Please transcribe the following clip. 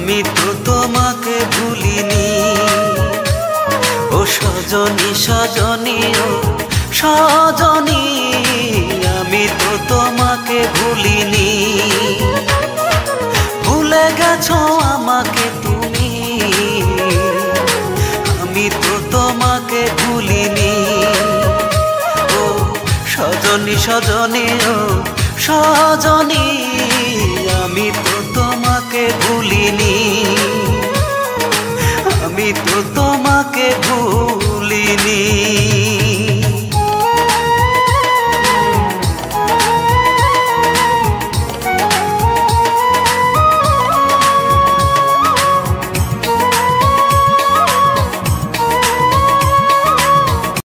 আমি তো তোমাকে ভুলিনি। ও সজনী সজনী ও সজনী, আমি তো তোমাকে ভুলিনি। ভুলে গেছো আমাকে তুমি, আমি তো তোমাকে ভুলিনি। ও সজনী সজনী ও সজনী, আমি তো তোমাকে ভুলিনি। আমি তো তোমাকে